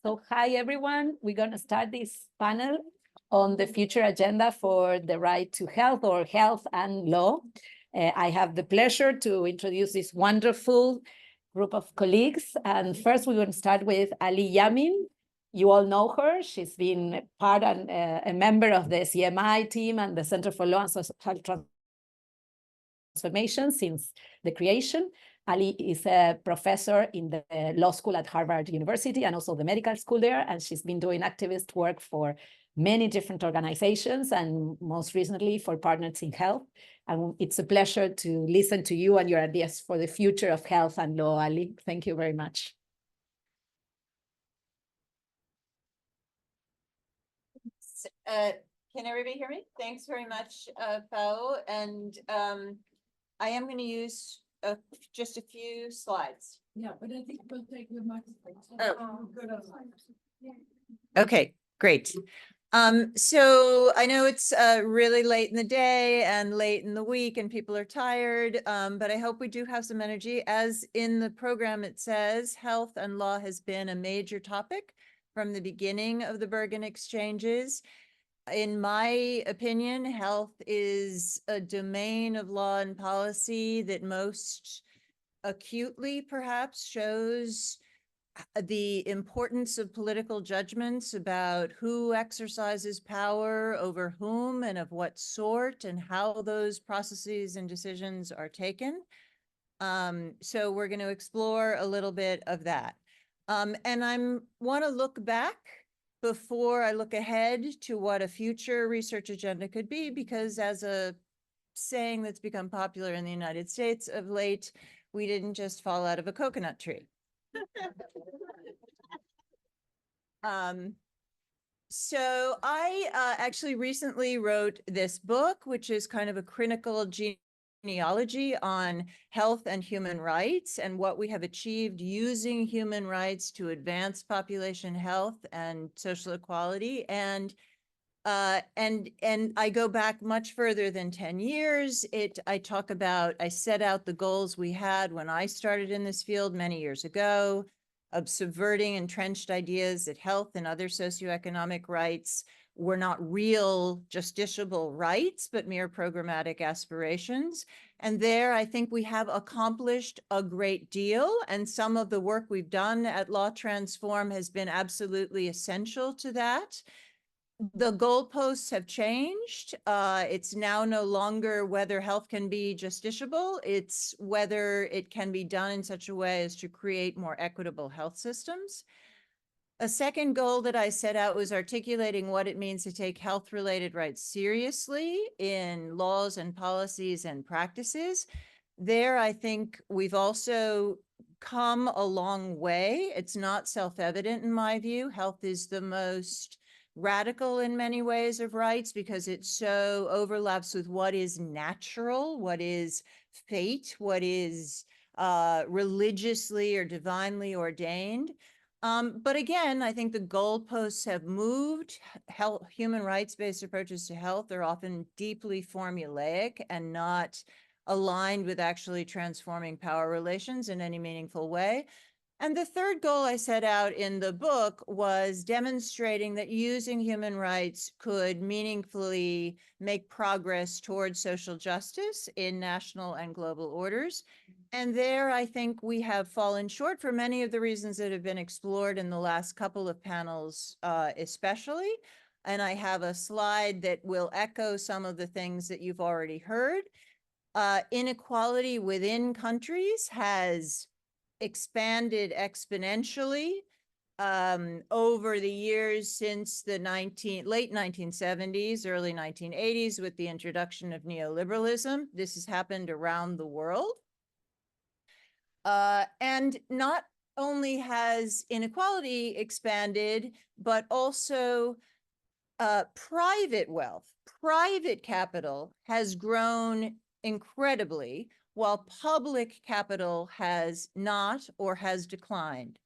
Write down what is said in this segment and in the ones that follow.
So hi, everyone. We're going to start this panel on the future agenda for the right to health or health and law. I have the pleasure to introduce this wonderful group of colleagues. And first, we're going to start with Ali Yamin. You all know her. She's been part and a member of the CMI team and the Center for Law and Social Transformation since the creation. Ali is a professor in the law school at Harvard University and also the medical school there, and she's been doing activist work for many different organizations and most recently for Partners in Health. And it's a pleasure to listen to you and your ideas for the future of health and law, Ali. Thank you very much. Can everybody hear me? Thanks very much, Pao. And I am going to use just a few slides. Yeah, but I think we'll take your microphone. Okay, great. So I know it's really late in the day and late in the week and people are tired, but I hope we do have some energy. As in the program it says, health and law has been a major topic from the beginning of the Bergen exchanges. In my opinion, health is a domain of law and policy that most acutely perhaps shows the importance of political judgments about who exercises power over whom and of what sort and how those processes and decisions are taken. So we're going to explore a little bit of that. And I want to look back before I look ahead to what a future research agenda could be, because as a saying that's become popular in the United States of late, we didn't just fall out of a coconut tree. So I actually recently wrote this book, which is kind of a critical genealogy on health and human rights and what we have achieved using human rights to advance population health and social equality. And I go back much further than 10 years. I set out the goals we had when I started in this field many years ago of subverting entrenched ideas that health and other socioeconomic rights were not real justiciable rights, but mere programmatic aspirations. And there, I think we have accomplished a great deal. And some of the work we've done at LawTransform has been absolutely essential to that. The goalposts have changed. It's now no longer whether health can be justiciable, it's whether it can be done in such a way as to create more equitable health systems. A second goal that I set out was articulating what it means to take health-related rights seriously in laws and policies and practices. There, I think we've also come a long way. It's not self-evident in my view. Health is the most radical in many ways of rights because it so overlaps with what is natural, what is fate, what is religiously or divinely ordained. But again, I think the goalposts have moved. Human rights-based approaches to health are often deeply formulaic and not aligned with actually transforming power relations in any meaningful way. And the third goal I set out in the book was demonstrating that using human rights could meaningfully make progress towards social justice in national and global orders. And there, I think we have fallen short for many of the reasons that have been explored in the last couple of panels, especially. And I have a slide that will echo some of the things that you've already heard. Inequality within countries has expanded exponentially over the years since the late 1970s, early 1980s with the introduction of neoliberalism. This has happened around the world. And not only has inequality expanded, but also private wealth, private capital has grown incredibly, while public capital has not or has declined.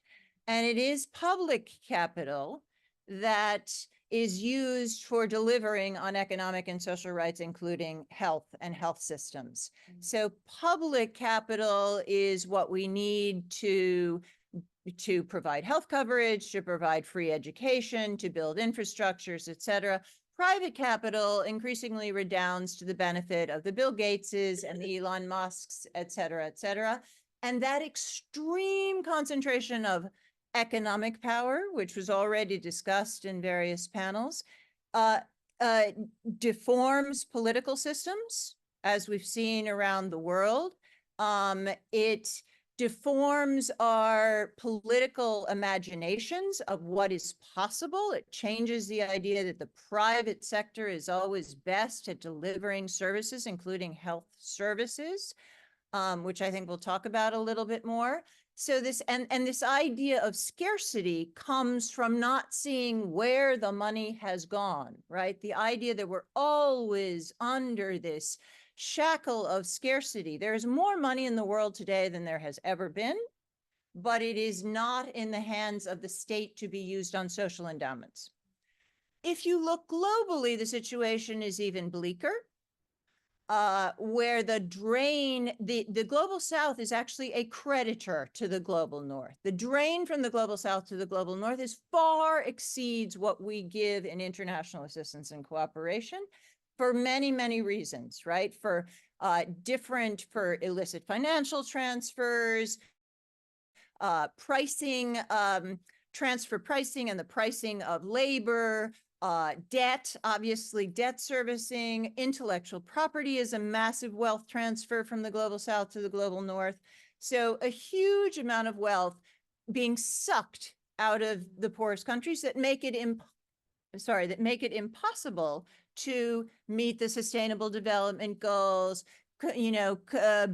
And it is public capital that is used for delivering on economic and social rights, including health and health systems. So public capital is what we need to to provide health coverage, to provide free education, to build infrastructures, et cetera. Private capital increasingly redounds to the benefit of the Bill Gateses and the Elon Musks, et cetera, et cetera. And that extreme concentration of economic power, which was already discussed in various panels, deforms political systems, as we've seen around the world. It deforms our political imaginations of what is possible. It changes the idea that the private sector is always best at delivering services, including health services, which I think we'll talk about a little bit more. So this and this idea of scarcity comes from not seeing where the money has gone, right? The idea that we're always under this shackle of scarcity. There's more money in the world today than there has ever been, but it is not in the hands of the state to be used on social endowments. If you look globally, the situation is even bleaker. Where the global south is actually a creditor to the global north. The drain from the global south to the global north far exceeds what we give in international assistance and cooperation for many, many reasons, right? For illicit financial transfers, pricing, transfer pricing and the pricing of labor, debt, obviously debt servicing, intellectual property is a massive wealth transfer from the global south to the global north. So a huge amount of wealth being sucked out of the poorest countries that make it impossible to meet the Sustainable Development Goals,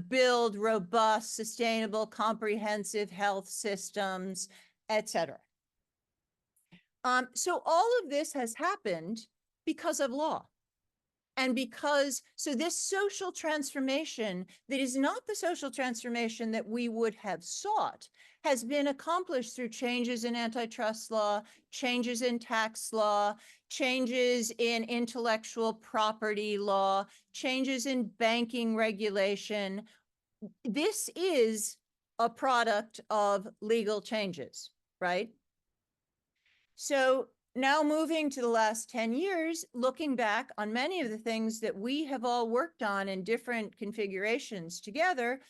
build robust, sustainable, comprehensive health systems, et cetera. So all of this has happened because of law. And so this social transformation that is not the social transformation that we would have sought has been accomplished through changes in antitrust law, changes in tax law, changes in intellectual property law, changes in banking regulation. This is a product of legal changes, right? So now moving to the last 10 years, looking back on many of the things that we have all worked on in different configurations together,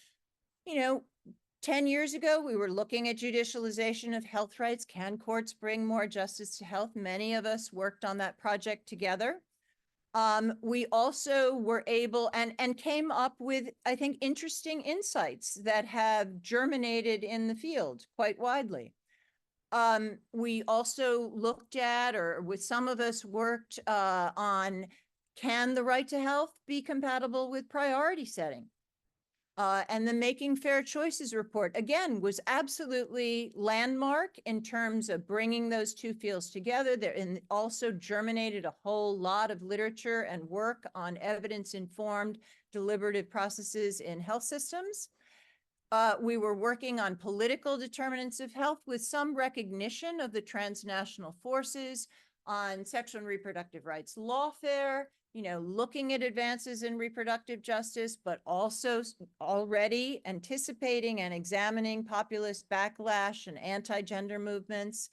10 years ago, we were looking at judicialization of health rights. Can courts bring more justice to health? Many of us worked on that project together. We also were able and came up with, I think, interesting insights that have germinated in the field quite widely. We also looked at, or with some of us worked on, can the right to health be compatible with priority setting? And the Making Fair Choices report, again, was absolutely landmark in terms of bringing those two fields together. There also germinated a whole lot of literature and work on evidence-informed deliberative processes in health systems. We were working on political determinants of health with some recognition of the transnational forces on sexual and reproductive rights lawfare, looking at advances in reproductive justice, but also already anticipating and examining populist backlash and anti-gender movements.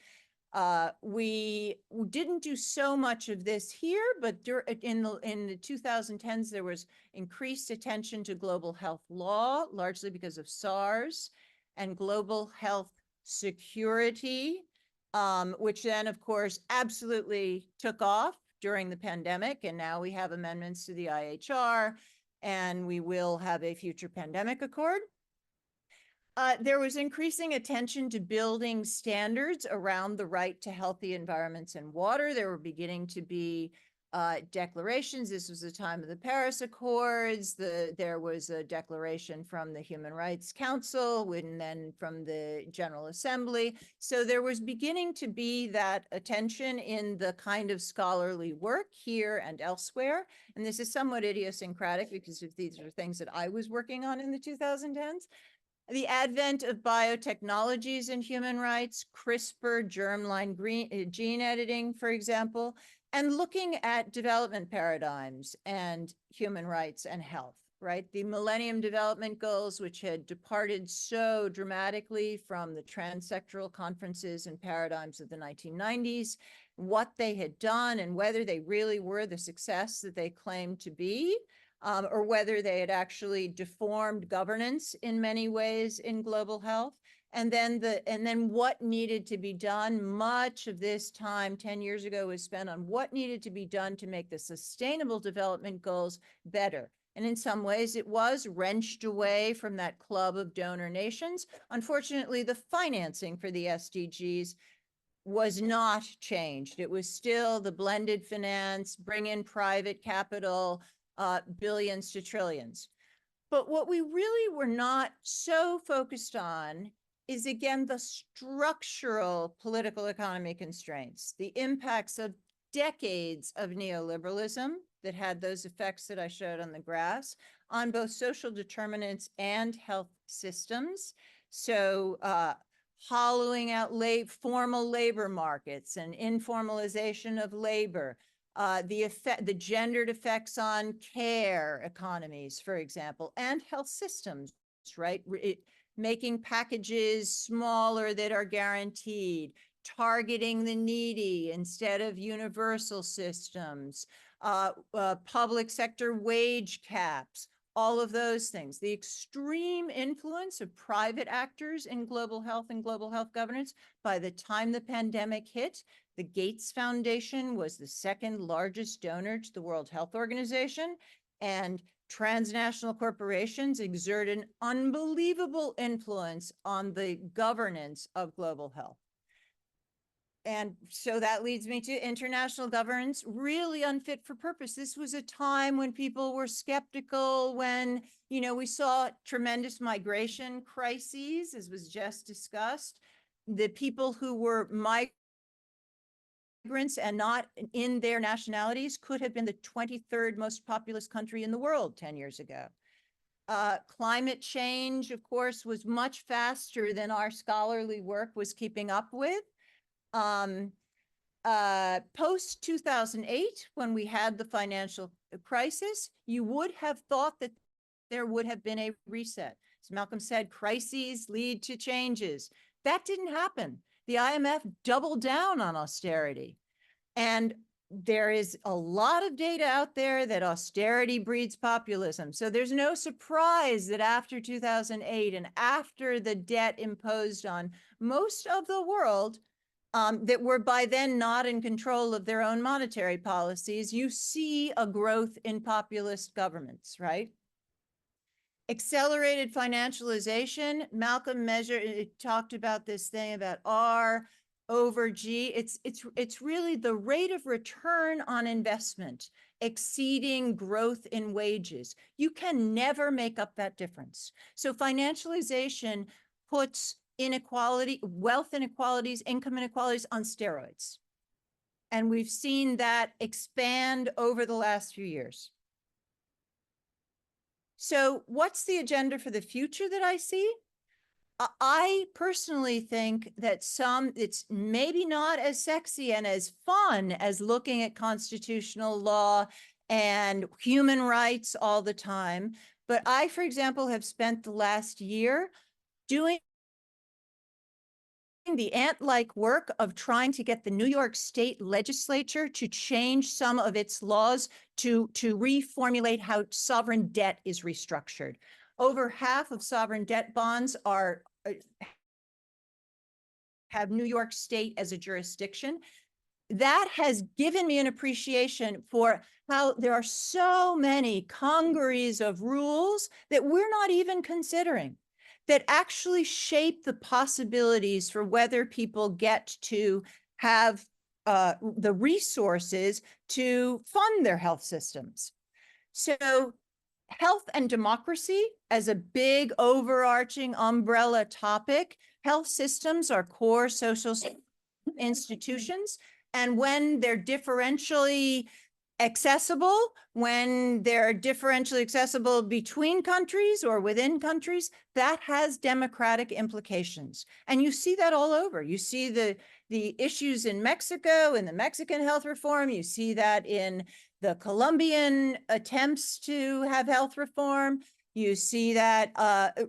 We didn't do so much of this here, but in the 2010s, there was increased attention to global health law, largely because of SARS, and global health security, which then, of course, absolutely took off during the pandemic. And now we have amendments to the IHR, and we will have a future pandemic accord. There was increasing attention to building standards around the right to healthy environments and water. There were beginning to be declarations. This was the time of the Paris Accords. There was a declaration from the Human Rights Council and then from the General Assembly. So there was beginning to be that attention in the kind of scholarly work here and elsewhere. And this is somewhat idiosyncratic because these are things that I was working on in the 2010s. The advent of biotechnologies in human rights, CRISPR, germline gene editing, for example, and looking at development paradigms and human rights and health. right? The Millennium Development Goals, which had departed so dramatically from the transsectoral conferences and paradigms of the 1990s, what they had done and whether they really were the success that they claimed to be, or whether they had actually deformed governance in many ways in global health. And then what needed to be done. Much of this time 10 years ago was spent on what needed to be done to make the Sustainable Development Goals better. And in some ways it was wrenched away from that club of donor nations. Unfortunately, the financing for the SDGs was not changed. It was still the blended finance, bring in private capital, billions to trillions. But what we really were not so focused on is, again, the structural political economy constraints, the impacts of decades of neoliberalism that had those effects that I showed on the graphs on both social determinants and health systems. So hollowing out formal labor markets and informalization of labor, the gendered effects on care economies, for example, and health systems, right? Making packages smaller that are guaranteed, targeting the needy instead of universal systems, public sector wage caps, all of those things. The extreme influence of private actors in global health and global health governance. By the time the pandemic hit, the Gates Foundation was the second largest donor to the World Health Organization, and transnational corporations exert an unbelievable influence on the governance of global health. And so that leads me to international governance, really unfit for purpose. This was a time when people were skeptical, when, we saw tremendous migration crises, as was just discussed. The people who were migrants and not in their nationalities could have been the 23rd most populous country in the world 10 years ago. Climate change, of course, was much faster than our scholarly work was keeping up with. Post 2008, when we had the financial crisis, you would have thought that there would have been a reset. As Malcolm said, crises lead to changes. That didn't happen. The IMF doubled down on austerity. And there is a lot of data out there that austerity breeds populism. So there's no surprise that after 2008 and after the debt imposed on most of the world, that were by then not in control of their own monetary policies, you see a growth in populist governments, right? Accelerated financialization. Malcolm talked about this thing about R over G. It's really the rate of return on investment exceeding growth in wages. You can never make up that difference. So financialization puts inequality, wealth inequalities, income inequalities on steroids. And we've seen that expand over the last few years. So what's the agenda for the future that I see? I personally think that it's maybe not as sexy and as fun as looking at constitutional law and human rights all the time. But I, for example, have spent the last year doing the ant-like work of trying to get the New York State legislature to change some of its laws to reformulate how sovereign debt is restructured. Over half of sovereign debt bonds have New York State as a jurisdiction. That has given me an appreciation for how there are so many congeries of rules that we're not even considering, that actually shape the possibilities for whether people get to have the resources to fund their health systems. So health and democracy as a big overarching umbrella topic. Health systems are core social institutions. And when they're differentially accessible when they're differentially accessible between countries or within countries, that has democratic implications. And you see that all over. You see the issues in Mexico, in the Mexican health reform. You see that in the Colombian attempts to have health reform. You see that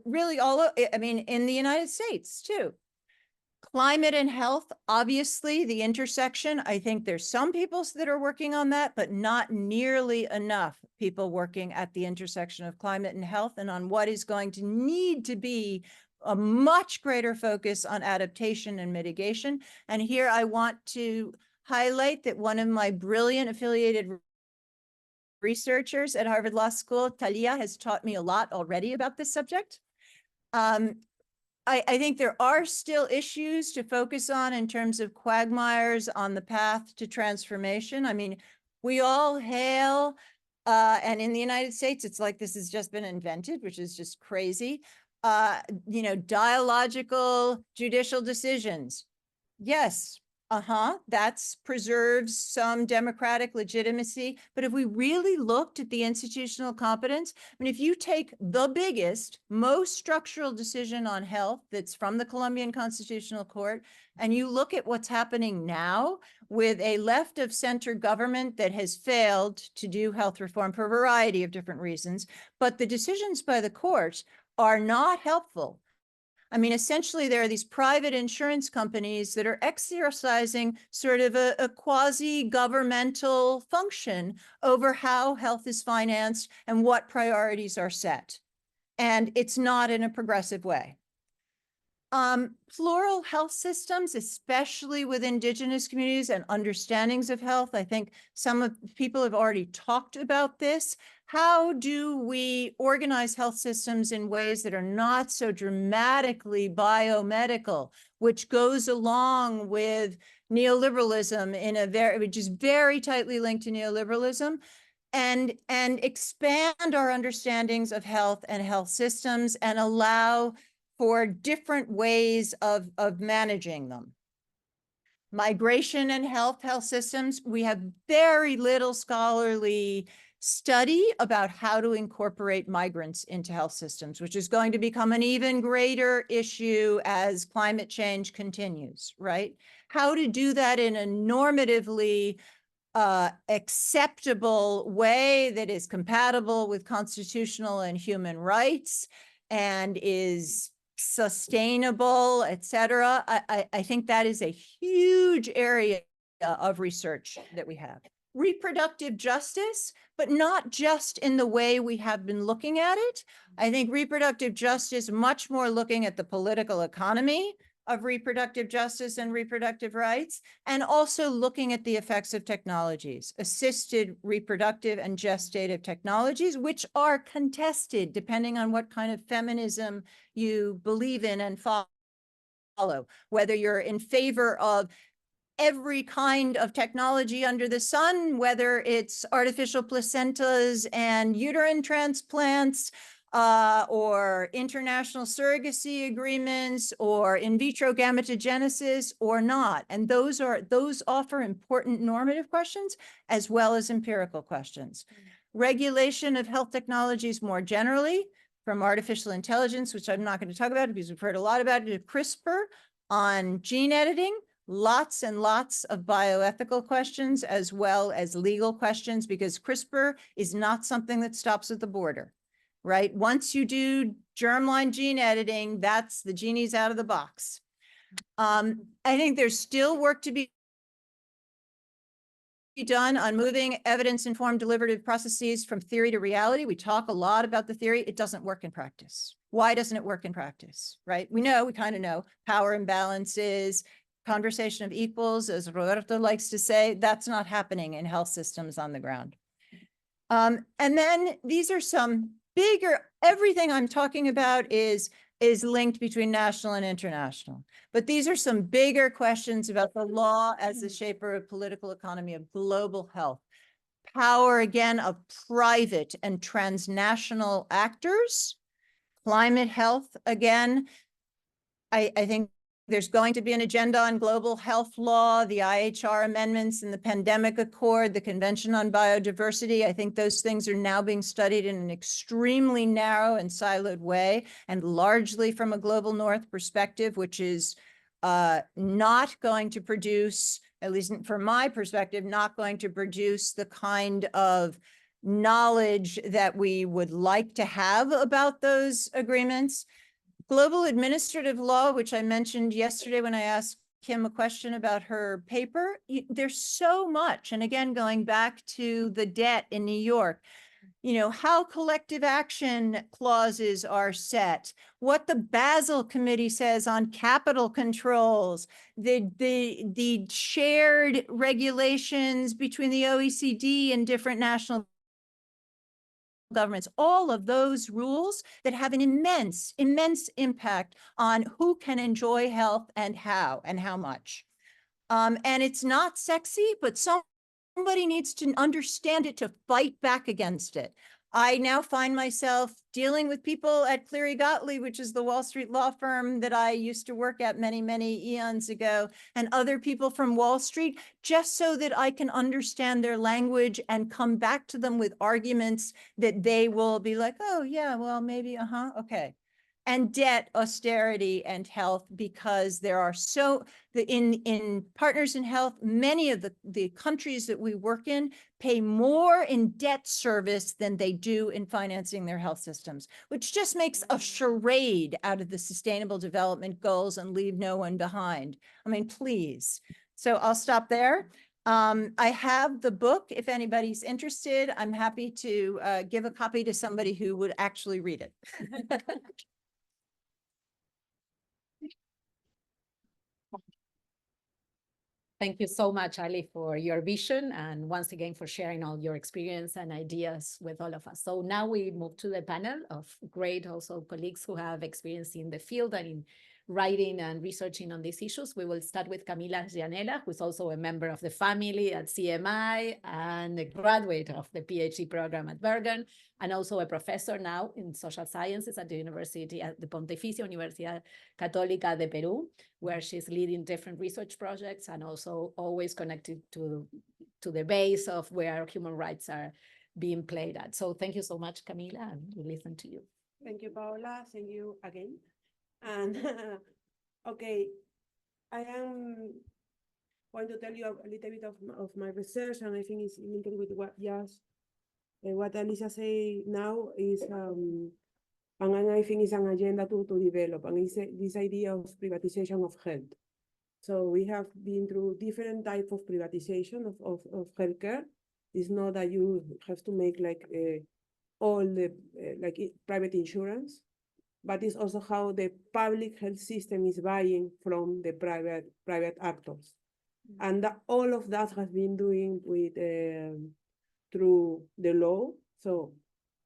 really I mean, in the United States too. Climate and health, obviously the intersection. I think there's some people that are working on that, but not nearly enough people working at the intersection of climate and health and on what is going to need to be a much greater focus on adaptation and mitigation. And here I want to highlight that one of my brilliant affiliated researchers at Harvard Law School, Talia, has taught me a lot already about this subject. I think there are still issues to focus on in terms of quagmires on the path to transformation. I mean, we all hail, and in the United States, it's like this has just been invented, which is just crazy. You know, dialogical judicial decisions. Yes, that preserves some democratic legitimacy. But if we really looked at the institutional competence, I mean, if you take the biggest, most structural decision on health that's from the Colombian Constitutional Court, and you look at what's happening now with a left of center government that has failed to do health reform for a variety of different reasons, but the decisions by the court are not helpful. I mean, essentially, there are these private insurance companies that are exercising sort of a quasi-governmental function over how health is financed and what priorities are set. And it's not in a progressive way. Plural health systems, especially with indigenous communities and understandings of health. I think some of people have already talked about this. How do we organize health systems in ways that are not so dramatically biomedical, which goes along with neoliberalism which is very tightly linked to neoliberalism, and expand our understandings of health and health systems and allow for different ways of managing them. Migration and health systems, we have very little scholarly study about how to incorporate migrants into health systems, which is going to become an even greater issue as climate change continues, right? How to do that in a normatively acceptable way that is compatible with constitutional and human rights and is sustainable, et cetera. I think that is a huge area of research that we have. Reproductive justice, but not just in the way we have been looking at it. I think reproductive justice, much more looking at the political economy of reproductive justice and reproductive rights, and also looking at the effects of technologies, assisted reproductive and gestative technologies, which are contested depending on what kind of feminism you believe in and follow, whether you're in favor of every kind of technology under the sun, whether it's artificial placentas and uterine transplants, or international surrogacy agreements, or in vitro gametogenesis or not. And those offer important normative questions as well as empirical questions. Regulation of health technologies more generally, from artificial intelligence, which I'm not going to talk about because we've heard a lot about it, CRISPR on gene editing, lots and lots of bioethical questions as well as legal questions, because CRISPR is not something that stops at the border. Right? Once you do germline gene editing, that's the genie's out of the box. I think there's still work to be done on moving evidence-informed deliberative processes from theory to reality. We talk a lot about the theory. It doesn't work in practice. Why doesn't it work in practice? Right? We kind of know power imbalances, conversation of equals, as Roberto likes to say, that's not happening in health systems on the ground. And then these are some bigger, everything I'm talking about is linked between national and international. But these are some bigger questions about the law as the shaper of political economy of global health. Power, again, of private and transnational actors. Climate health, again, I think There's going to be an agenda on global health law, the IHR amendments and the pandemic accord, the Convention on Biodiversity. I think those things are now being studied in an extremely narrow and siloed way, and largely from a global north perspective, which is not going to produce, at least from my perspective, not going to produce the kind of knowledge that we would like to have about those agreements. Global administrative law, which I mentioned yesterday when I asked Kim a question about her paper, there's so much. And again, going back to the debt in New York, you know, how collective action clauses are set, what the Basel Committee says on capital controls, the shared regulations between the OECD and different national governments, all of those rules that have an immense impact on who can enjoy health and how much. And it's not sexy, but somebody needs to understand it to fight back against it. I now find myself dealing with people at Cleary Gottlieb, which is the Wall Street law firm that I used to work at many eons ago, and other people from Wall Street, just so that I can understand their language and come back to them with arguments that they will be like, oh yeah, well, maybe, okay. And debt, austerity, and health, because there are in Partners in Health, many of the countries that we work in pay more in debt service than they do in financing their health systems, which just makes a charade out of the Sustainable Development Goals and leave no one behind. I mean, please. So I'll stop there. I have the book. If anybody's interested, I'm happy to give a copy to somebody who would actually read it. Thank you so much, Ali, for your vision, and once again for sharing all your experience and ideas with all of us. So now we move to the panel of great also colleagues who have experience in the field and in writing and researching on these issues. We will start with Camila Gianella, who's also a member of the family at CMI and a graduate of the PhD program at Bergen, and also a professor now in social sciences at the University at the Pontificia Universidad Católica de Perú, where she's leading different research projects and also always connected to the base of where human rights are being played at. So thank you so much, Camila, and we listen to you. Thank you, Paola. Thank you again. And okay, I am going to tell you a little bit of my research, and I think it's linked with what Alisa say now is, and I think it's an agenda to develop, and it's this idea of privatization of health. So we have been through different types of privatization of healthcare. It's not that you have to make like all the private insurance, but it's also how the public health system is buying from the private actors. And all of that has been doing with through the law. So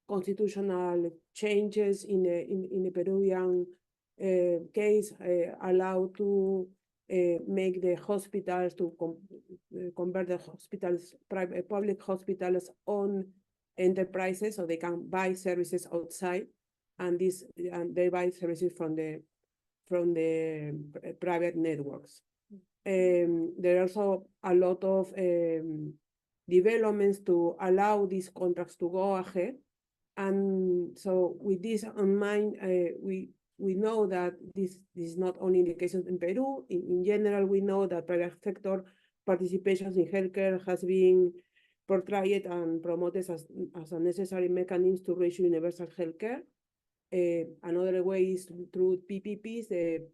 constitutional changes in the Peruvian case allow to make the hospitals to convert the hospitals, public hospitals on enterprises, so they can buy services outside, and they buy services from the private networks. There are also a lot of developments to allow these contracts to go ahead. And so with this in mind, we know that this is not only the case in Peru. In general, we know that private sector participation in healthcare has been portrayed and promoted as a necessary mechanism to reach universal healthcare. Another way is through PPPs, the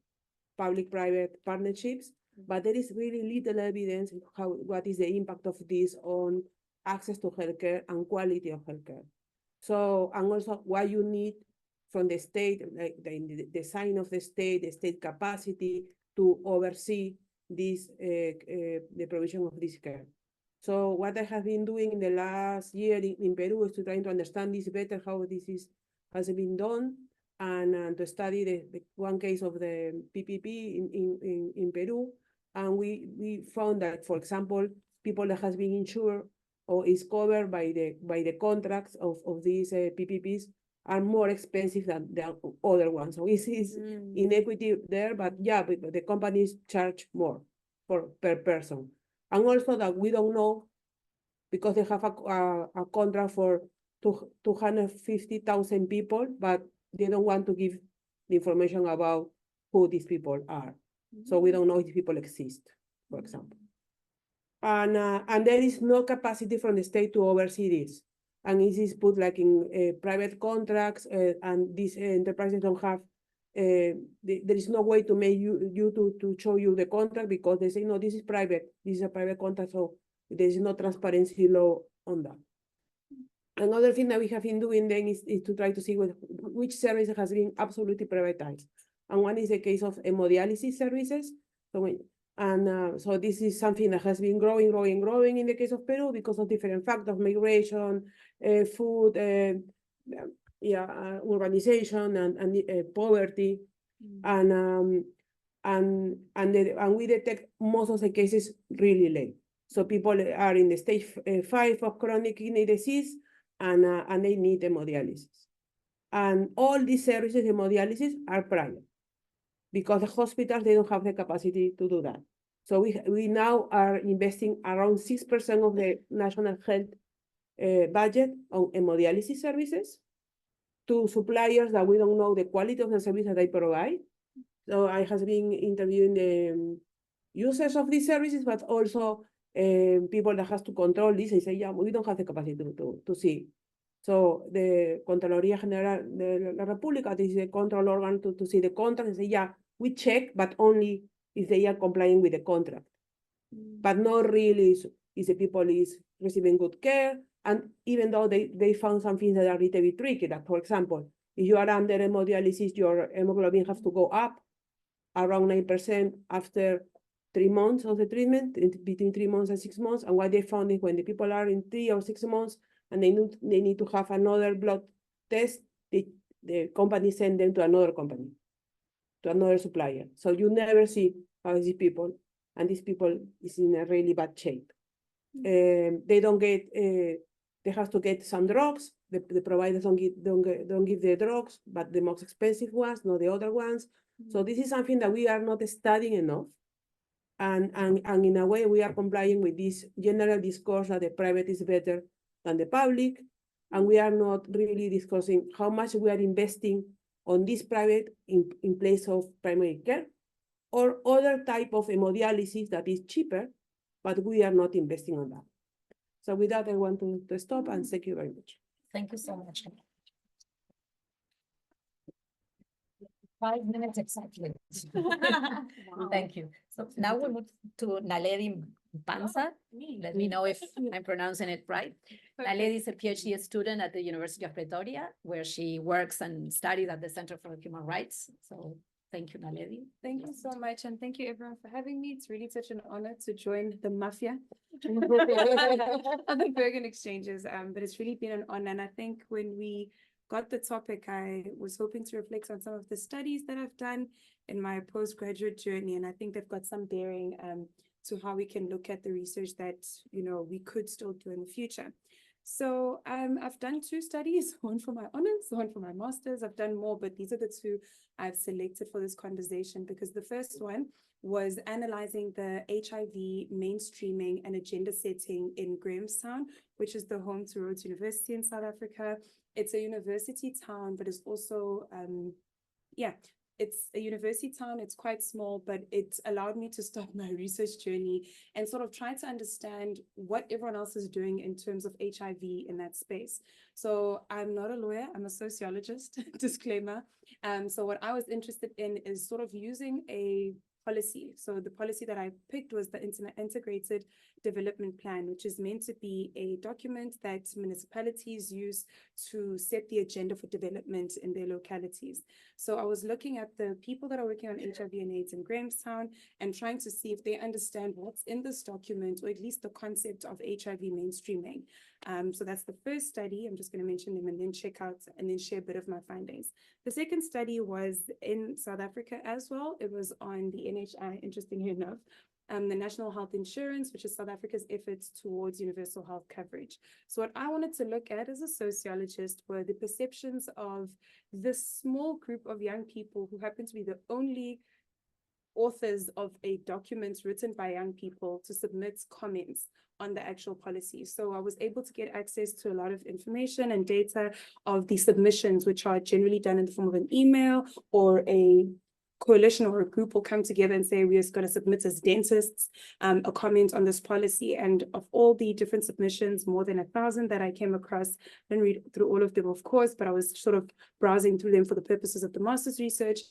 public-private partnerships, but there is really little evidence what is the impact of this on access to healthcare and quality of healthcare. So, and also what you need from the state, like the design of the state capacity to oversee this, the provision of this care. So what I have been doing in the last year in Peru is to try to understand this better, how this has been done, and to study the one case of the PPP in Peru. And we found that, for example, people that has been insured or is covered by the contracts of these PPPs are more expensive than the other ones. So it's inequity there, but yeah, but the companies charge more per person. And also that we don't know, because they have a contract for 250,000 people, but they don't want to give the information about who these people are. So we don't know if these people exist, for example. And there is no capacity from the state to oversee this. And this is put like in private contracts, and these enterprises don't have, there is no way to make you to show you the contract, because they say, no, this is private, this is a private contract, so there is no transparency law on that. Another thing that we have been doing then is to try to see which service has been absolutely privatized. And one is the case of hemodialysis services. So this is something that has been growing in the case of Peru because of different factors: migration, food, urbanization, and poverty. And we detect most of the cases really late. So people are in the stage 5 of chronic kidney disease, and they need hemodialysis. And all these services, hemodialysis, are private, because the hospitals, they don't have the capacity to do that. So we now are investing around 6% of the national health budget on hemodialysis services to suppliers that we don't know the quality of the service that they provide. So I have been interviewing the users of these services, but also people that has to control this and say, yeah, we don't have the capacity to see. So the Contraloría General de la República, this is the control organ to see the contract and say, yeah, we check, but only if they are complying with the contract. But not really if the people is receiving good care. And even though they found some things that are a little bit tricky, that, for example, if you are under hemodialysis, your hemoglobin has to go up around 9% after 3 months of the treatment, between 3 months and 6 months. And what they found is when the people are in 3 or 6 months and they need to have another blood test, the company send them to another company, to another supplier. So you never see how these people, and these people is in a really bad shape. They don't get, they have to get some drugs. The providers don't give the drugs, but the most expensive ones, not the other ones. So this is something that we are not studying enough. And in a way, we are complying with this general discourse that the private is better than the public. And we are not really discussing how much we are investing on this private in place of primary care, or other type of hemodialysis that is cheaper, but we are not investing on that. So with that, I want to stop, and thank you very much. Thank you so much. 5 minutes exactly. Thank you. So now we move to Naledi Panza. Let me know if I'm pronouncing it right. Naledi is a PhD student at the University of Pretoria, where she works and studies at the Center for Human Rights. So thank you, Naledi. Thank you so much. And thank you everyone for having me. It's really such an honor to join the mafia of the Bergen exchanges. But it's really been an honor. And I think when we got the topic, I was hoping to reflect on some of the studies that I've done in my postgraduate journey. And I think they've got some bearing to how we can look at the research that, we could still do in the future. So I've done 2 studies, one for my honors, one for my master's. I've done more, but these are the 2 I've selected for this conversation, because the first one was analyzing the HIV mainstreaming and agenda setting in Grahamstown, which is the home to Rhodes University in South Africa. It's a university town, but it's also, it's a university town. It's quite small, but it allowed me to start my research journey and sort of try to understand what everyone else is doing in terms of HIV in that space. So I'm not a lawyer, I'm a sociologist, disclaimer. So what I was interested in is sort of using a policy. So the policy that I picked was the Integrated Development Plan, which is meant to be a document that municipalities use to set the agenda for development in their localities. So I was looking at the people that are working on HIV and AIDS in Grahamstown and trying to see if they understand what's in this document, or at least the concept of HIV mainstreaming. So that's the first study. I'm just going to mention them and then check out and then share a bit of my findings. The second study was in South Africa as well. It was on the NHI, interestingly enough. the National Health Insurance, which is South Africa's efforts towards universal health coverage. So what I wanted to look at as a sociologist were the perceptions of this small group of young people who happen to be the only authors of a document written by young people to submit comments on the actual policy. So I was able to get access to a lot of information and data of the submissions, which are generally done in the form of an email, or a coalition or a group will come together and say, we're just going to submit as dentists a comment on this policy. And of all the different submissions, more than 1,000 that I came across, I didn't read through all of them, of course, but I was sort of browsing through them for the purposes of the master's research.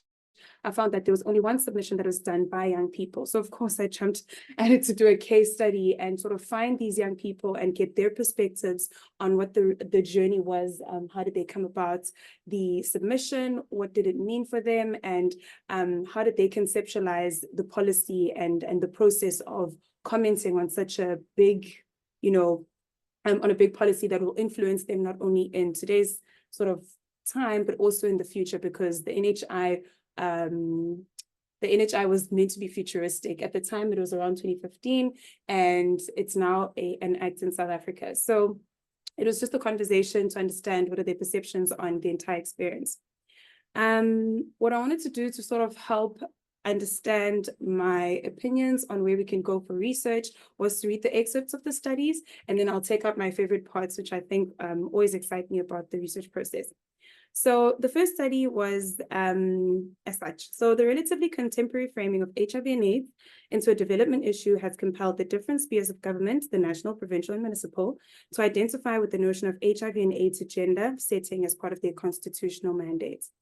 I found that there was only one submission that was done by young people. So of course I jumped at it to do a case study and sort of find these young people and get their perspectives on what the journey was. How did they come about the submission? What did it mean for them? And how did they conceptualize the policy and the process of commenting on such a big, on a big policy that will influence them not only in today's sort of time, but also in the future, because the NHI was meant to be futuristic. At the time, it was around 2015, and it's now an act in South Africa. So it was just a conversation to understand what are their perceptions on the entire experience. What I wanted to do to sort of help understand my opinions on where we can go for research was to read the excerpts of the studies, and then I'll take out my favorite parts, which I think always excite me about the research process. So the first study was as such. So the relatively contemporary framing of HIV and AIDS into a development issue has compelled the different spheres of government, the national, provincial, and municipal, to identify with the notion of HIV and AIDS agenda setting as part of their constitutional mandates.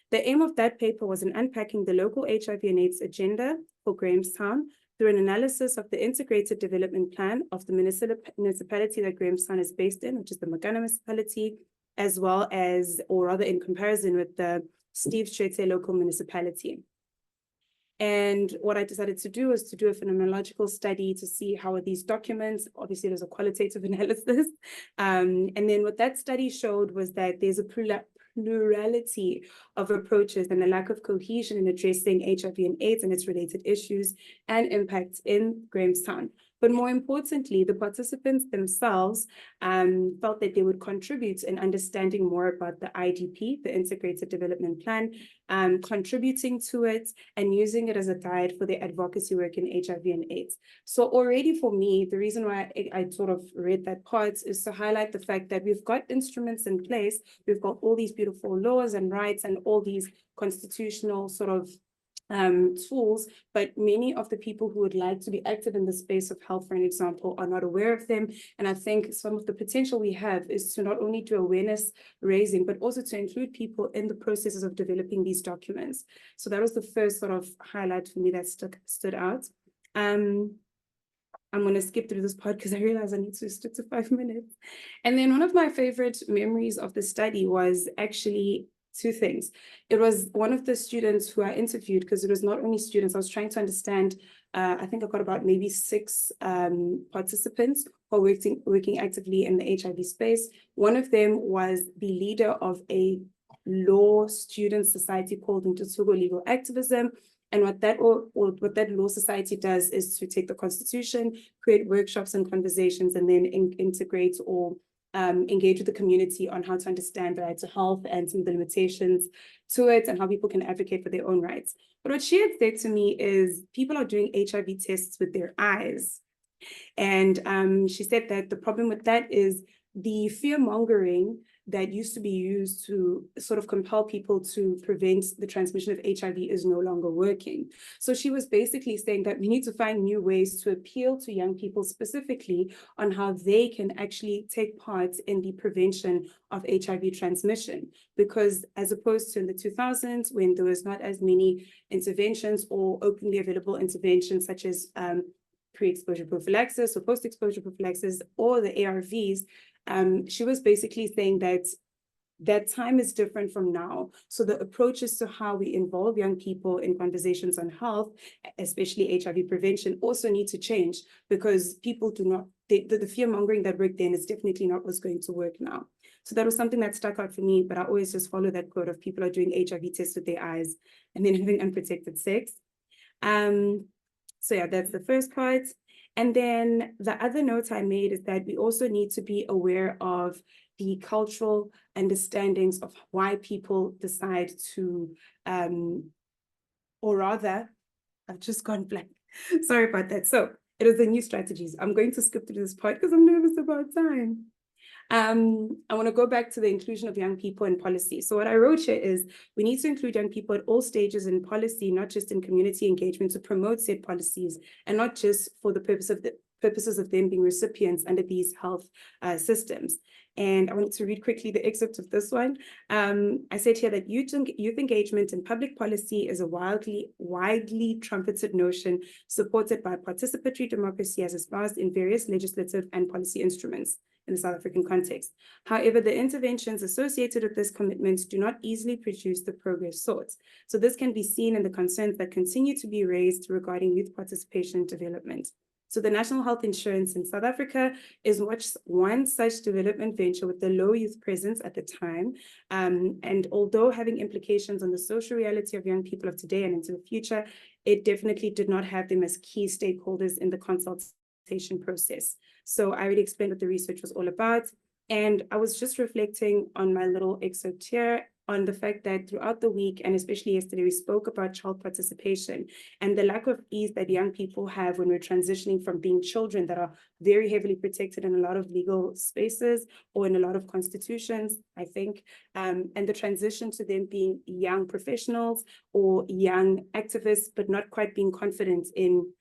The aim of that paper was in unpacking the local HIV and AIDS agenda for Grahamstown through an analysis of the integrated development plan of the municipality that Grahamstown is based in, which is the Magana municipality, as well as, or rather in comparison with the Steve Tshwete local municipality. And what I decided to do was to do a phenomenological study to see how are these documents. Obviously, there's a qualitative analysis. And then what that study showed was that there's a plurality of approaches and a lack of cohesion in addressing HIV and AIDS and its related issues and impacts in Grahamstown. But more importantly, the participants themselves felt that they would contribute in understanding more about the IDP, the Integrated Development Plan, contributing to it and using it as a guide for their advocacy work in HIV and AIDS. So already for me, the reason why I sort of read that part is to highlight the fact that we've got instruments in place. We've got all these beautiful laws and rights and all these constitutional sort of tools, but many of the people who would like to be active in the space of health, for an example, are not aware of them. And I think some of the potential we have is to not only do awareness raising, but also to include people in the processes of developing these documents. So that was the first sort of highlight for me that stood out. I'm going to skip through this part because I realize I need to stick to 5 minutes. And then one of my favorite memories of the study was actually two things. It was one of the students who I interviewed, because it was not only students. I was trying to understand, I think I got about maybe 6 participants who are working actively in the HIV space. One of them was the leader of a law student society called Intuthuko Legal Activism. And what that law society does is to take the constitution, create workshops and conversations, and then integrate or engage with the community on how to understand the right to health and some of the limitations to it and how people can advocate for their own rights. But what she had said to me is people are doing HIV tests with their eyes. And she said that the problem with that is the fear-mongering that used to be used to sort of compel people to prevent the transmission of HIV is no longer working. So she was basically saying that we need to find new ways to appeal to young people specifically on how they can actually take part in the prevention of HIV transmission. Because as opposed to in the 2000s, when there was not as many interventions or openly available interventions such as pre-exposure prophylaxis or post-exposure prophylaxis or the ARVs, she was basically saying that time is different from now. So the approaches to how we involve young people in conversations on health, especially HIV prevention, also need to change, because people do not, the fear-mongering that worked then is definitely not what's going to work now. So that was something that stuck out for me, but I always just follow that quote of people are doing HIV tests with their eyes and then having unprotected sex. So yeah, that's the first part. And then the other note I made is that we also need to be aware of the cultural understandings of why people decide to, or rather, I've just gone blank. Sorry about that. So it was the new strategies. I'm going to skip through this part because I'm nervous about time. I want to go back to the inclusion of young people in policy. So what I wrote here is we need to include young people at all stages in policy, not just in community engagement to promote said policies, and not just for the purposes of them being recipients under these health systems. And I wanted to read quickly the excerpt of this one. I said here that youth engagement in public policy is a widely trumpeted notion supported by participatory democracy as espoused in various legislative and policy instruments in the South African context. However, the interventions associated with this commitment do not easily produce the progress sought. So this can be seen in the concerns that continue to be raised regarding youth participation and development. So the National Health Insurance in South Africa is one such development venture with the low youth presence at the time. And although having implications on the social reality of young people of today and into the future, it definitely did not have them as key stakeholders in the consultation process. So I already explained what the research was all about. And I was just reflecting on my little excerpt here on the fact that throughout the week, and especially yesterday, we spoke about child participation and the lack of ease that young people have when we're transitioning from being children that are very heavily protected in a lot of legal spaces or in a lot of constitutions, I think, and the transition to them being young professionals or young activists, but not quite being confident in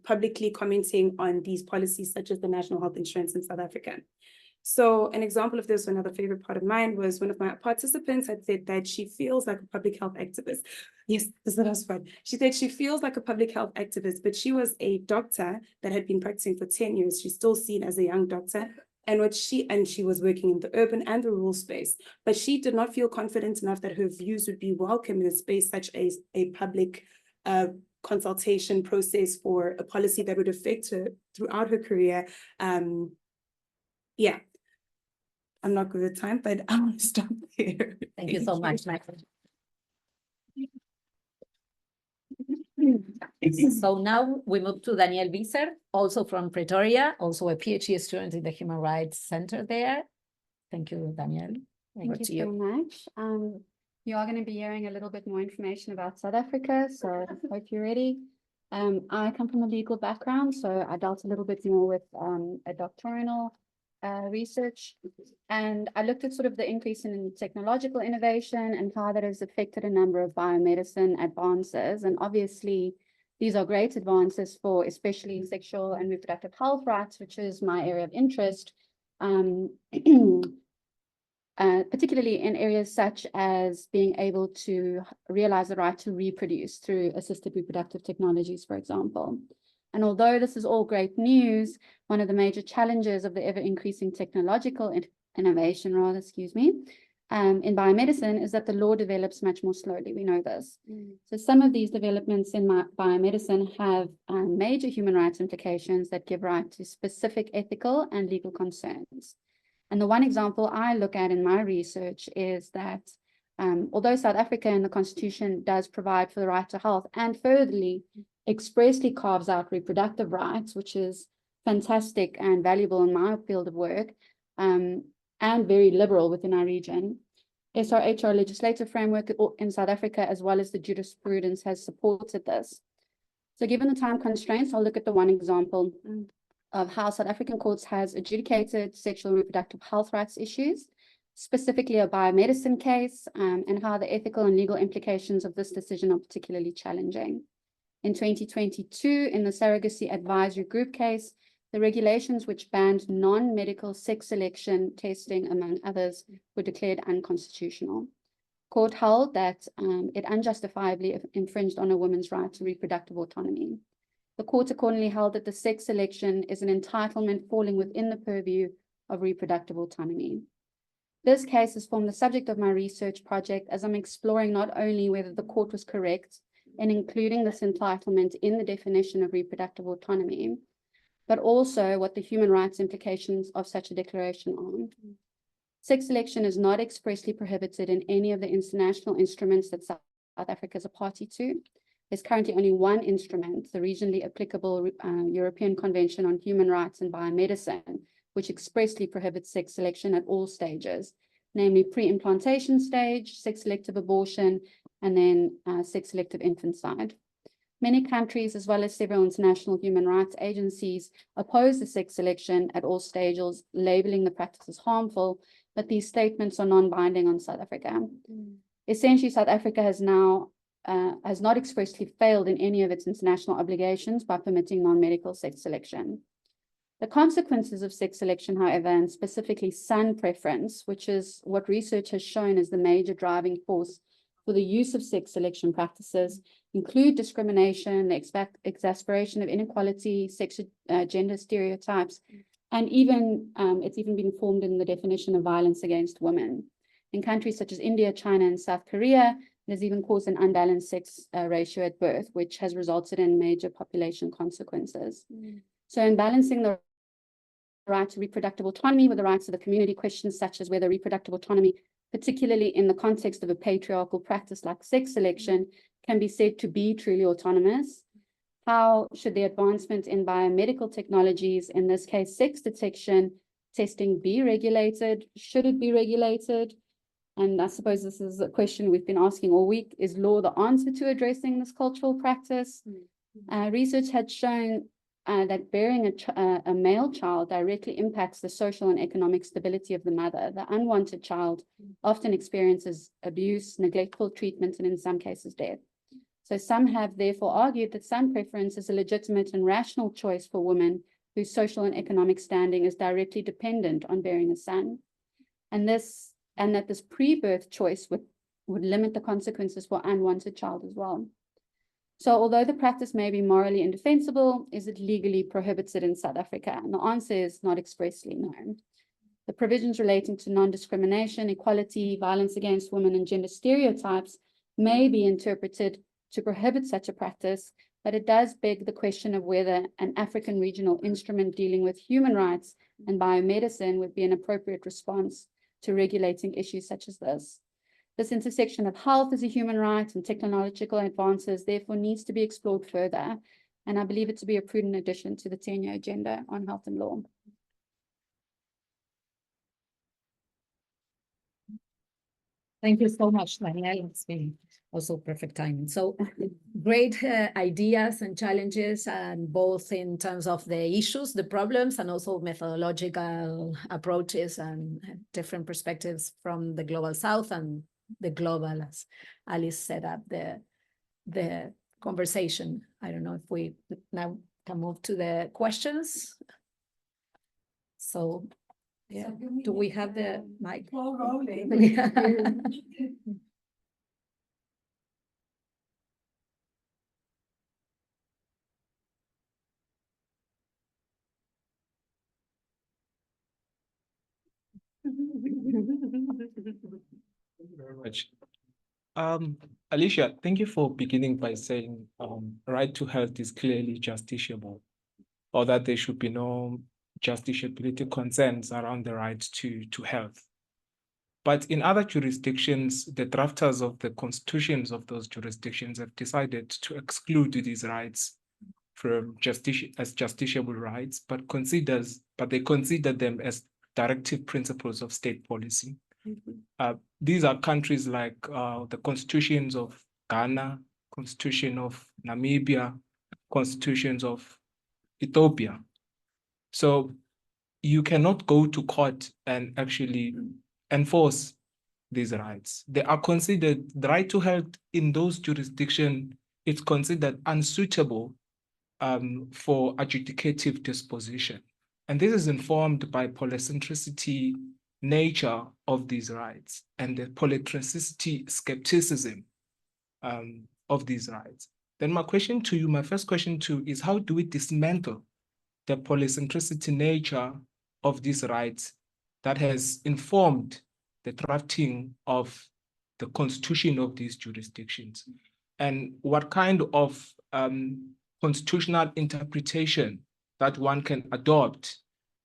publicly commenting on these policies, such as the National Health Insurance in South Africa. So an example of this, another favorite part of mine, was one of my participants had said that she feels like a public health activist. Yes, this is the last one. She said she feels like a public health activist, but she was a doctor that had been practicing for 10 years. She's still seen as a young doctor. And she was working in the urban and the rural space, but she did not feel confident enough that her views would be welcome in a space such as a public consultation process for a policy that would affect her throughout her career. Yeah, I'm not good at time, but I'm gonna stop there. Thank you so much, Michael. So now we move to Danielle Visser, also from Pretoria, also a PhD student in the Human Rights Center there. Thank you, Danielle. Thank you so much. You are going to be hearing a little bit more information about South Africa, so I hope you're ready. I come from a legal background, so I dealt a little bit more with a doctoral research, and I looked at sort of the increase in technological innovation and how that has affected a number of biomedicine advances. And obviously, these are great advances for especially sexual and reproductive health rights, which is my area of interest, particularly in areas such as being able to realize the right to reproduce through assisted reproductive technologies, for example. And although this is all great news, one of the major challenges of the ever-increasing technological innovation, in biomedicine is that the law develops much more slowly. We know this. So some of these developments in biomedicine have major human rights implications that give rise to specific ethical and legal concerns. And the one example I look at in my research is that although South Africa in the Constitution does provide for the right to health and furtherly expressly carves out reproductive rights, which is fantastic and valuable in my field of work, and very liberal within our region, SRHR legislative framework in South Africa, as well as the jurisprudence, has supported this. So given the time constraints, I'll look at the one example of how South African courts has adjudicated sexual and reproductive health rights issues, specifically a biomedicine case, and how the ethical and legal implications of this decision are particularly challenging. In 2022, in the surrogacy advisory group case, the regulations which banned non-medical sex selection testing, among others, were declared unconstitutional. Court held that it unjustifiably infringed on a woman's right to reproductive autonomy. The court accordingly held that the sex selection is an entitlement falling within the purview of reproductive autonomy. This case has formed the subject of my research project, as I'm exploring not only whether the court was correct in including this entitlement in the definition of reproductive autonomy, but also what the human rights implications of such a declaration are. Sex selection is not expressly prohibited in any of the international instruments that South Africa is a party to. there's currently only one instrument, the regionally applicable European Convention on Human Rights and Biomedicine, which expressly prohibits sex selection at all stages, namely pre-implantation stage, sex-selective abortion, and then sex-selective infanticide. Many countries, as well as several international human rights agencies, oppose the sex selection at all stages, labeling the practice as harmful, but these statements are non-binding on South Africa. Essentially, South Africa has not expressly failed in any of its international obligations by permitting non-medical sex selection. The consequences of sex selection, however, and specifically son preference, which is what research has shown is the major driving force for the use of sex selection practices, include discrimination, the exacerbation of inequality, gender stereotypes, and even it's even been formed in the definition of violence against women. In countries such as India, China, and South Korea, it has even caused an unbalanced sex ratio at birth, which has resulted in major population consequences. So in balancing the right to reproductive autonomy with the rights of the community, questions such as whether reproductive autonomy, particularly in the context of a patriarchal practice like sex selection, can be said to be truly autonomous. How should the advancement in biomedical technologies, in this case, sex detection testing, be regulated? Should it be regulated? And I suppose this is a question we've been asking all week. Is law the answer to addressing this cultural practice? Research had shown that bearing a male child directly impacts the social and economic stability of the mother. The unwanted child often experiences abuse, neglectful treatment, and in some cases death. So some have therefore argued that son preference is a legitimate and rational choice for women whose social and economic standing is directly dependent on bearing a son. And that this pre-birth choice would limit the consequences for unwanted child as well. So although the practice may be morally indefensible, is it legally prohibited in South Africa? And the answer is not expressly known. The provisions relating to non-discrimination, equality, violence against women, and gender stereotypes may be interpreted to prohibit such a practice, but it does beg the question of whether an African regional instrument dealing with human rights and biomedicine would be an appropriate response to regulating issues such as this. This intersection of health as a human right and technological advances therefore needs to be explored further, and I believe it to be a prudent addition to the 10-year agenda on health and law. Thank you so much, Danielle. It's been also perfect timing. So great ideas and challenges, and both in terms of the issues, the problems, and also methodological approaches and different perspectives from the Global South and the global, as Alice set up the conversation. I don't know if we now can move to the questions. So yeah, do we have the mic? Thank you very much. Alicia, thank you for beginning by saying right to health is clearly justiciable, or that there should be no justiciability concerns around the right to health. But in other jurisdictions, the drafters of the constitutions of those jurisdictions have decided to exclude these rights from as justiciable rights, but they consider them as directive principles of state policy. These are countries like the constitutions of Ghana, constitution of Namibia, constitutions of Ethiopia. So you cannot go to court and actually enforce these rights. They are considered, the right to health in those jurisdictions is considered unsuitable for adjudicative disposition. And this is informed by polycentricity nature of these rights and the polycentricity skepticism of these rights. Then my first question to you is, how do we dismantle the polycentricity nature of these rights that has informed the drafting of the constitution of these jurisdictions? And what kind of constitutional interpretation that one can adopt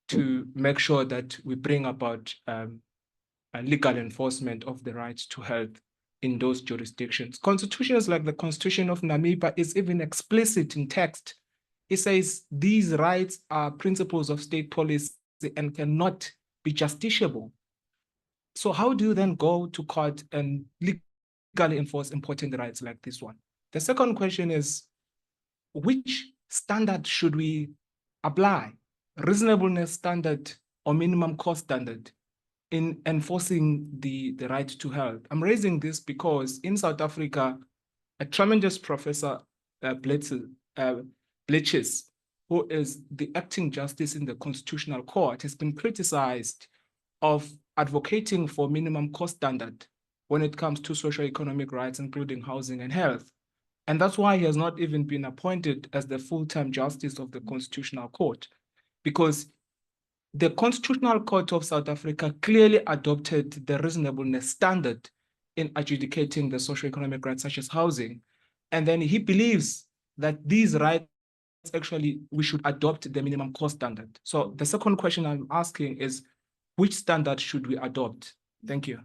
to make sure that we bring about a legal enforcement of the right to health in those jurisdictions. Constitutions like the Constitution of Namibia is even explicit in text. It says these rights are principles of state policy and cannot be justiciable. So how do you then go to court and legally enforce important rights like this one? The second question is, which standard should we apply? Reasonableness standard or minimum cost standard in enforcing the right to health? I'm raising this because in South Africa, a tremendous professor, Bleches, who is the acting justice in the Constitutional Court, has been criticized of advocating for minimum cost standard when it comes to socio-economic rights, including housing and health. And that's why he has not even been appointed as the full-time justice of the Constitutional Court, because the Constitutional Court of South Africa clearly adopted the reasonableness standard in adjudicating the socio-economic rights such as housing. And then he believes that these rights, actually, we should adopt the minimum cost standard. So the second question I'm asking is, which standard should we adopt? Thank you.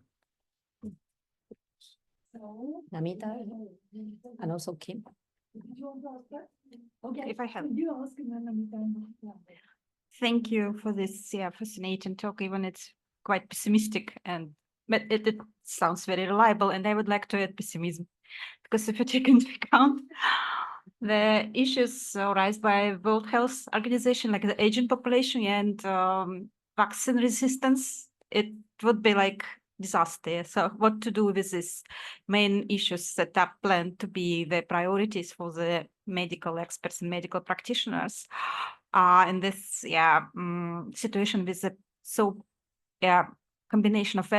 Namita, and also Kim. Okay, if I have. Thank you for this fascinating talk, even it's quite pessimistic, but it sounds very reliable, and I would like to add pessimism, because if you take into account the issues raised by World Health Organization, like the aging population and vaccine resistance, it would be like disaster. So what to do with these main issues that are planned to be the priorities for the medical experts and medical practitioners in this situation with the combination of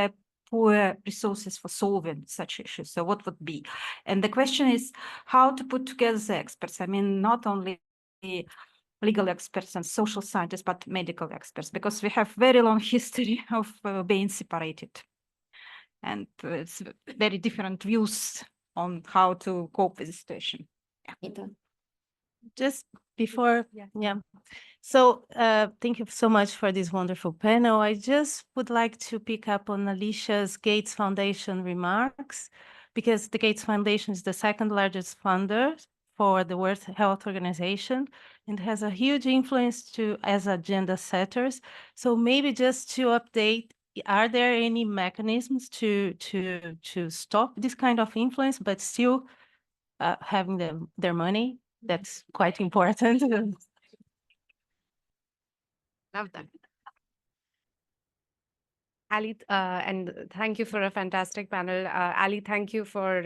poor resources for solving such issues. So what would be? And the question is how to put together the experts. I mean, not only legal experts and social scientists, but medical experts, because we have very long history of being separated. And it's very different views on how to cope with the situation. Just before, So thank you so much for this wonderful panel. I just would like to pick up on Alicia's Gates Foundation remarks, because the Gates Foundation is the second largest funder for the World Health Organization and has a huge influence as agenda setters. So maybe just to update, are there any mechanisms to stop this kind of influence, but still having their money? That's quite important. Love that. Ali, and thank you for a fantastic panel. Ali, thank you for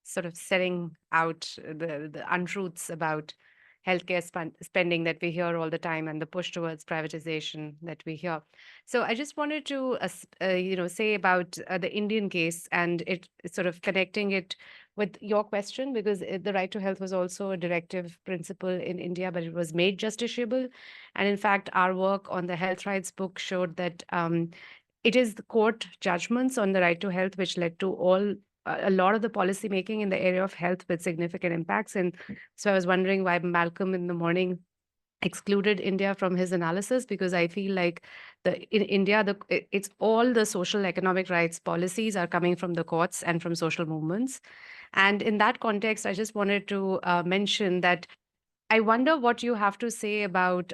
sort of setting out the untruths about healthcare spending that we hear all the time and the push towards privatization that we hear. So I just wanted to, say about the Indian case and it sort of connecting it with your question, because the right to health was also a directive principle in India, but it was made justiciable. And in fact, our work on the health rights book showed that it is the court judgments on the right to health which led to a lot of the policy making in the area of health with significant impacts. And so I was wondering why Malcolm in the morning excluded India from his analysis, because I feel like in India, it's all the social economic rights policies are coming from the courts and from social movements. And in that context, I just wanted to mention that I wonder what you have to say about,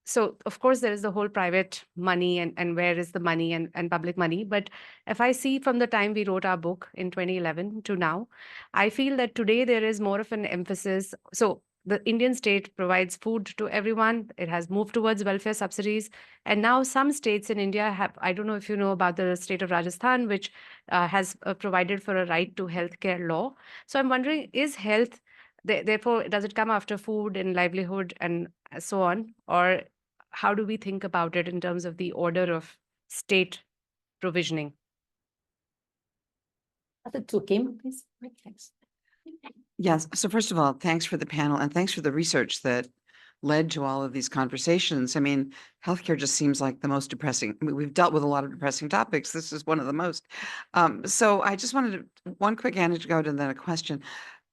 so of course there is the whole private money and where is the money and public money. But if I see from the time we wrote our book in 2011 to now, I feel that today there is more of an emphasis. So the Indian state provides food to everyone. It has moved towards welfare subsidies. And now some states in India have, I don't know if you know about the state of Rajasthan, which has provided for a right to healthcare law. So I'm wondering, is health, therefore, does it come after food and livelihood and so on? Or how do we think about it in terms of the order of state provisioning? To Kim, please. Thanks. Yes. So first of all, thanks for the panel and thanks for the research that led to all of these conversations. I mean, healthcare just seems like the most depressing. I mean, we've dealt with a lot of depressing topics. This is one of the most. So I just wanted one quick anecdote and then a question.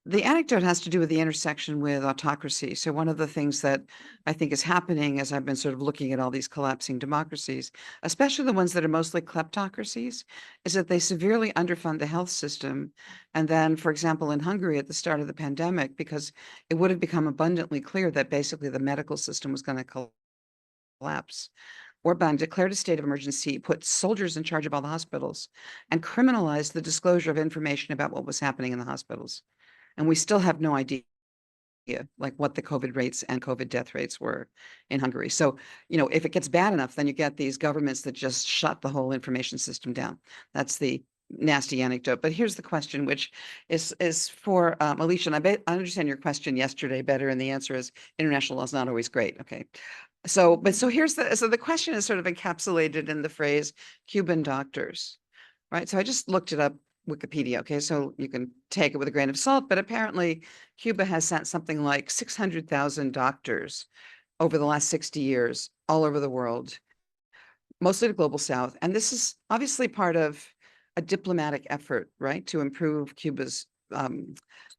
The anecdote has to do with the intersection with autocracy. So one of the things that I think is happening as I've been sort of looking at all these collapsing democracies, especially the ones that are mostly kleptocracies, is that they severely underfund the health system. And then, for example, in Hungary at the start of the pandemic, because it would have become abundantly clear that basically the medical system was going to collapse, Orban declared a state of emergency, put soldiers in charge of all the hospitals, and criminalized the disclosure of information about what was happening in the hospitals. And we still have no idea like what the COVID rates and COVID death rates were in Hungary. So, you know, if it gets bad enough, then you get these governments that just shut the whole information system down. That's the nasty anecdote. But here's the question, which is for Alicia, and I understand your question yesterday better, and the answer is international law is not always great. Okay. So here's the question is sort of encapsulated in the phrase Cuban doctors, right? So I just looked it up. Wikipedia, okay, so you can take it with a grain of salt, but apparently Cuba has sent something like 600,000 doctors over the last 60 years all over the world, mostly to Global South. And this is obviously part of a diplomatic effort, right, to improve Cuba's, you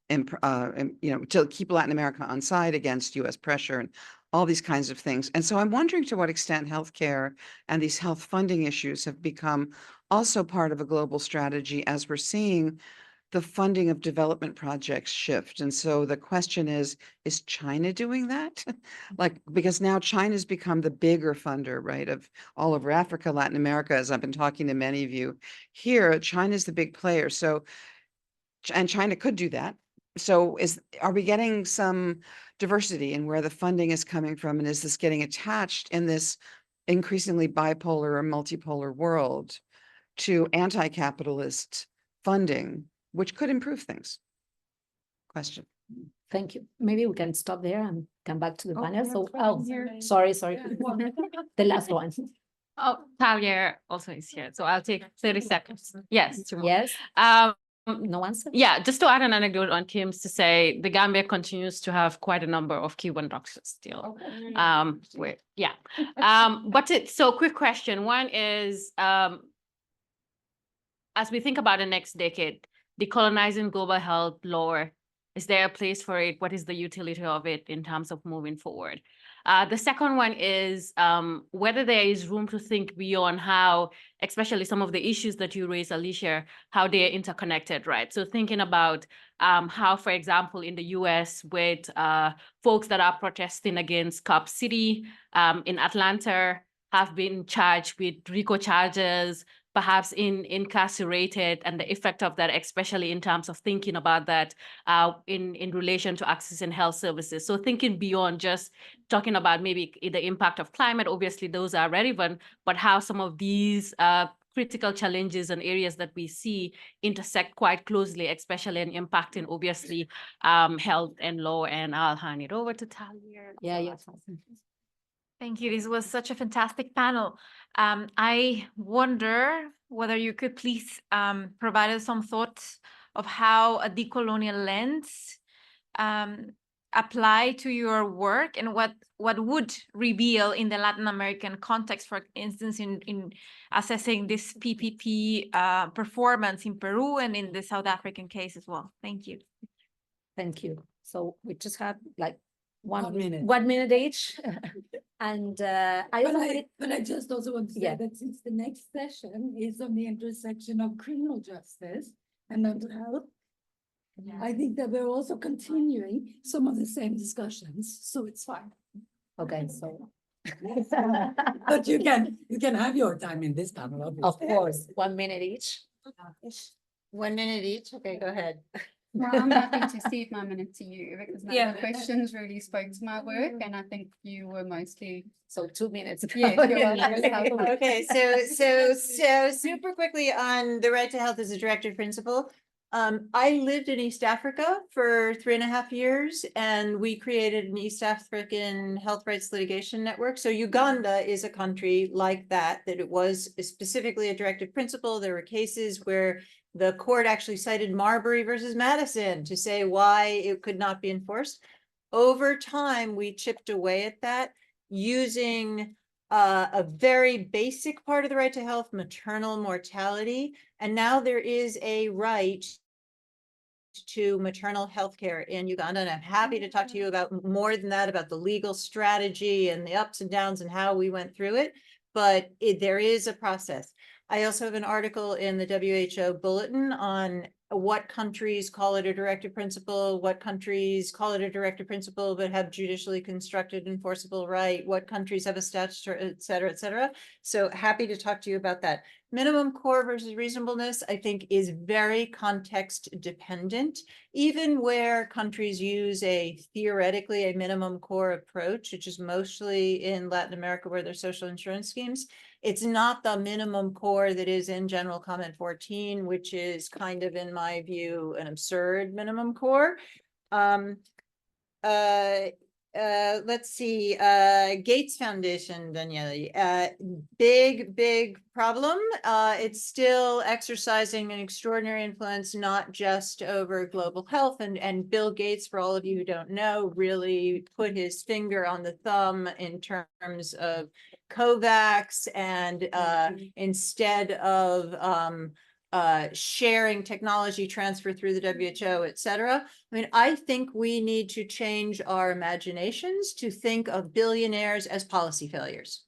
know, to keep Latin America on side against US pressure and all these kinds of things. And so I'm wondering to what extent healthcare and these health funding issues have become also part of a global strategy as we're seeing the funding of development projects shift. And so the question is China doing that? Like, because now China's become the bigger funder, right, of all over Africa, Latin America, as I've been talking to many of you here, China's the big player. So, and China could do that. So are we getting some diversity in where the funding is coming from? And is this getting attached in this increasingly bipolar or multipolar world to anti-capitalist funding, which could improve things? Question. Thank you. Maybe we can stop there and come back to the panel. yeah, So, fine, here. sorry. The last one. Oh, Talia also is here, so I'll take 30 seconds. Yes. Yes. No answer? Yeah, just to add an anecdote on Kim's to say the Gambia continues to have quite a number of Cuban doctors still. So quick question. One is, as we think about the next decade, decolonizing global health law, is there a place for it? What is the utility of it in terms of moving forward? The second one is whether there is room to think beyond how, especially some of the issues that you raised, Alicia, how they are interconnected, right? So thinking about how, for example, in the US with folks that are protesting against Cop City in Atlanta have been charged with RICO charges, perhaps incarcerated, and the effect of that, especially in terms of thinking about that in relation to accessing health services. So thinking beyond just talking about maybe the impact of climate, obviously those are relevant, but how some of these critical challenges and areas that we see intersect quite closely, especially in impacting, obviously, health and law. And I'll hand it over to Talia. Yeah, yes. Thank you. This was such a fantastic panel. I wonder whether you could please provide us some thoughts of how a decolonial lens apply to your work and what would reveal in the Latin American context, for instance, in assessing this PPP performance in Peru and in the South African case as well. Thank you. Thank you. So we just have like 1 minute. 1 minute each. And but I just also want to say that since the next session is on the intersection of criminal justice and mental health, I think that we're also continuing some of the same discussions, so it's fine. Okay, so. But you can have your time in this panel, obviously. Of course, 1 minute each. 1 minute each. Okay, go ahead. Well, I'm happy to cede my minute to you because the questions really spoke to my work, and I think you were mostly. So 2 minutes. Yeah. Okay, so super quickly on the right to health as a directive principle. I lived in East Africa for 3.5 years, and we created an East African health rights litigation network. So Uganda is a country like that it was specifically a directive principle. There were cases where the court actually cited Marbury versus Madison to say why it could not be enforced. Over time, we chipped away at that using a very basic part of the right to health, maternal mortality. And now there is a right to maternal health care in Uganda. And I'm happy to talk to you about more than that, about the legal strategy and the ups and downs and how we went through it. But there is a process. I also have an article in the WHO bulletin on what countries call it a directive principle, what countries call it a directive principle, but have judicially constructed enforceable right, what countries have a statutory, et cetera, et cetera. So happy to talk to you about that. Minimum core versus reasonableness, I think, is very context dependent. Even where countries use theoretically a minimum core approach, which is mostly in Latin America where there's social insurance schemes, it's not the minimum core that is in General Comment 14, which is kind of, in my view, an absurd minimum core. Let's see, Gates Foundation, Daniele, big problem. It's still exercising an extraordinary influence, not just over global health, and Bill Gates, for all of you who don't know, really put his finger on the thumb in terms of COVAX, and instead of sharing technology transfer through the WHO, et cetera. I mean, I think we need to change our imaginations to think of billionaires as policy failures.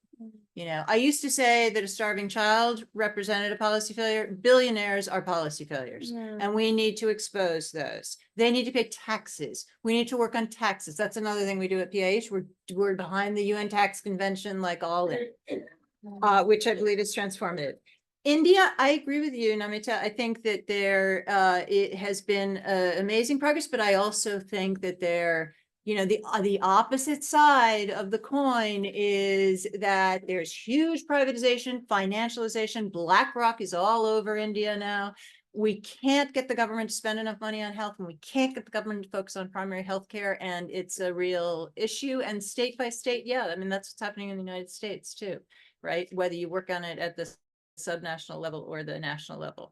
You know, I used to say that a starving child represented a policy failure. Billionaires are policy failures, and we need to expose those. They need to pay taxes. We need to work on taxes. That's another thing we do at PIH. We're behind the UN tax convention, like all in, which I believe is transformative. India, I agree with you, Namita. I think that it has been amazing progress, but I also think that the opposite side of the coin is that there's huge privatization, financialization. BlackRock is all over India now. We can't get the government to spend enough money on health, and we can't get the government to focus on primary health care, and it's a real issue. And state by state, yeah, I mean, that's what's happening in the United States too, right? Whether you work on it at the subnational level or the national level.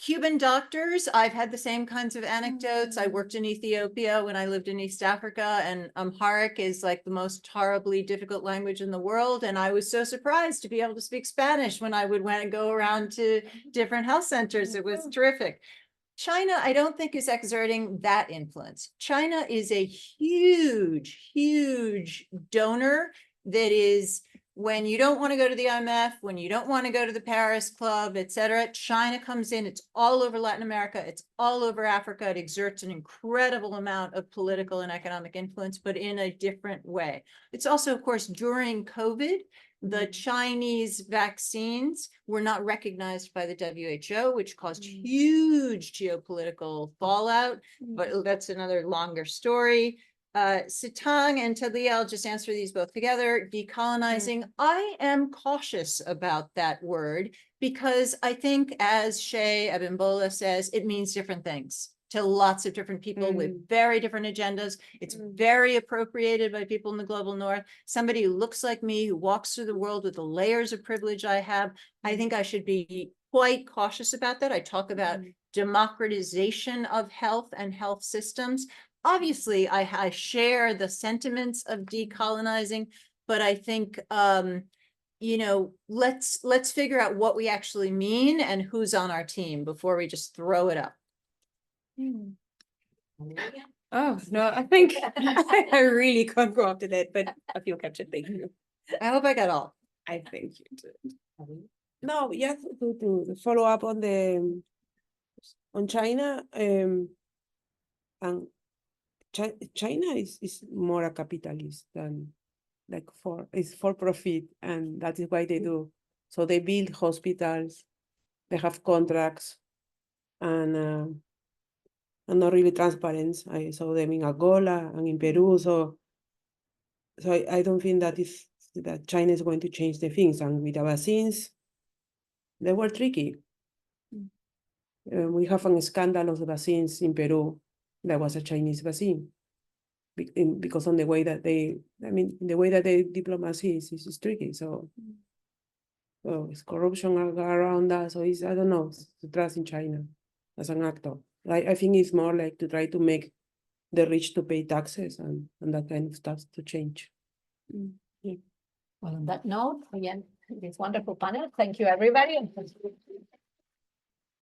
Cuban doctors, I've had the same kinds of anecdotes. I worked in Ethiopia when I lived in East Africa, and Amharic is like the most horribly difficult language in the world. And I was so surprised to be able to speak Spanish when I would go around to different health centers. It was terrific. China, I don't think, is exerting that influence. China is a huge donor that is, when you don't want to go to the IMF, when you don't want to go to the Paris Club, et cetera, China comes in. It's all over Latin America. It's all over Africa. It exerts an incredible amount of political and economic influence, but in a different way. It's also, of course, during COVID, the Chinese vaccines were not recognized by the WHO, which caused huge geopolitical fallout, but that's another longer story. Sitang and Talia, I'll just answer these both together. Decolonizing, I am cautious about that word because I think, as Shay Abimbola says, it means different things to lots of different people with very different agendas. It's very appropriated by people in the global north. Somebody who looks like me, who walks through the world with the layers of privilege I have, I think I should be quite cautious about that. I talk about democratization of health and health systems. Obviously, I share the sentiments of decolonizing, but I think, you know, let's figure out what we actually mean and who's on our team before we just throw it up. Oh, no, I think I really can't go after that, but I feel captured. Thank you. I hope I got all. I think you did. No, just to follow up on China, and China is more a capitalist than it's for profit, and that is why they do. So they build hospitals, they have contracts, and not really transparent. I saw them in Angola and in Peru. So I don't think that China is going to change the things. And with the vaccines, they were tricky. We have a scandal of the vaccines in Peru. That was a Chinese vaccine. Because on the way that the diplomacy is tricky. So it's corruption around that. So I don't know, to trust in China as an actor. I think it's more like to try to make the rich to pay taxes and that kind of stuff to change. Well, on that note, again, this wonderful panel. Thank you, everybody.